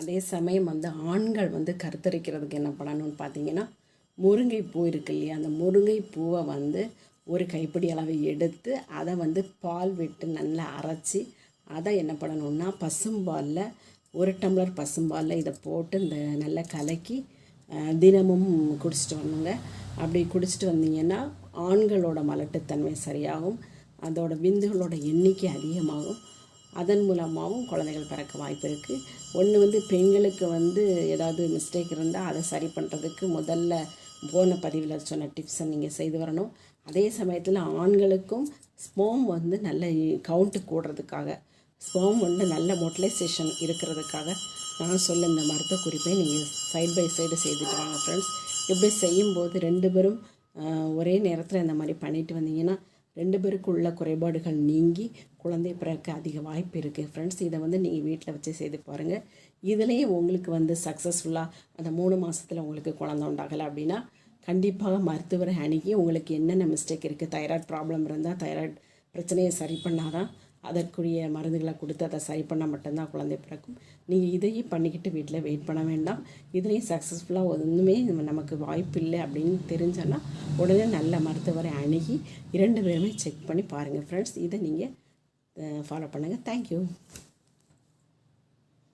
அதே சமயம் வந்து ஆண்கள் வந்து கருத்தரிக்கிறதுக்கு என்ன பண்ணணும்னு பார்த்தீங்கன்னா, முருங்கை பூ இருக்கு இல்லையா, அந்த முருங்கை பூவை வந்து ஒரு கைப்பிடி அளவு எடுத்து அதை வந்து பால் விட்டு நல்லா அரைச்சி அதை என்ன பண்ணணும்னா பசும்பாலில் 1 டம்ளர் பசும்பாலில் இதை போட்டு இந்த நல்லா கலக்கி தினமும் குடிச்சிட்டு வரணுங்க. அப்படி குடிச்சிட்டு வந்தீங்கன்னா ஆண்களோட மலட்டுத்தன்மை சரியாகும், அதோட விந்துகளோட எண்ணிக்கை அதிகமாகும், அதன் மூலமாகவும் குழந்தைகள் பிறக்க வாய்ப்பு இருக்குது. ஒன்று வந்து பெண்களுக்கு வந்து ஏதாவது மிஸ்டேக் இருந்தால் அதை சரி பண்ணுறதுக்கு முதல்ல போன பதிவில் சொன்ன டிப்ஸை நீங்கள் செய்து வரணும். அதே சமயத்தில் ஆண்களுக்கும் ஸ்போம் வந்து நல்ல கவுண்ட்டு கூடுறதுக்காக, ஸ்போம் வந்து நல்ல மொட்டிலைசேஷன் இருக்கிறதுக்காக நான் சொல்ல இந்த மருத்துவ குறிப்பை நீங்கள் சைட் பை சைடு செய்துட்டு வாங்க ஃப்ரெண்ட்ஸ். இப்படி செய்யும்போது 2 பேரும் ஒரே நேரத்தில் இந்த மாதிரி பண்ணிட்டு வந்தீங்கன்னா 2 பேருக்கு உள்ள குறைபாடுகள் நீங்கி குழந்தை பிறக்க அதிக வாய்ப்பு இருக்குது ஃப்ரெண்ட்ஸ். இதை வந்து நீங்கள் வீட்டில் வச்சு செய்து பாருங்கள். இதுலேயே உங்களுக்கு வந்து சக்ஸஸ்ஃபுல்லாக அந்த 3 மாதத்தில் உங்களுக்கு குழந்தை உண்டாகலை அப்படின்னா கண்டிப்பாக மருத்துவரை அணுகி உங்களுக்கு என்னென்ன மிஸ்டேக் இருக்குது, தைராய்டு ப்ராப்ளம் இருந்தால் தைராய்டு பிரச்சனையை சரி பண்ணாதான் அதற்குரிய மருந்துகளை கொடுத்து அதை சரி பண்ணால் மட்டும்தான் குழந்தை பிறக்கும். நீங்கள் இதையும் பண்ணிக்கிட்டு வீட்டில் வெயிட் பண்ண வேண்டாம். இதுலேயும் சக்ஸஸ்ஃபுல்லாக ஒன்றுமே நமக்கு வாய்ப்பு இல்லை அப்படின்னு தெரிஞ்சோன்னா உடனே நல்ல மருத்துவரை அணுகி 2 பேருமே செக் பண்ணி பாருங்கள் ஃப்ரெண்ட்ஸ். இதை நீங்கள் ஃபாலோ பண்ணுங்கள். தேங்க்யூ.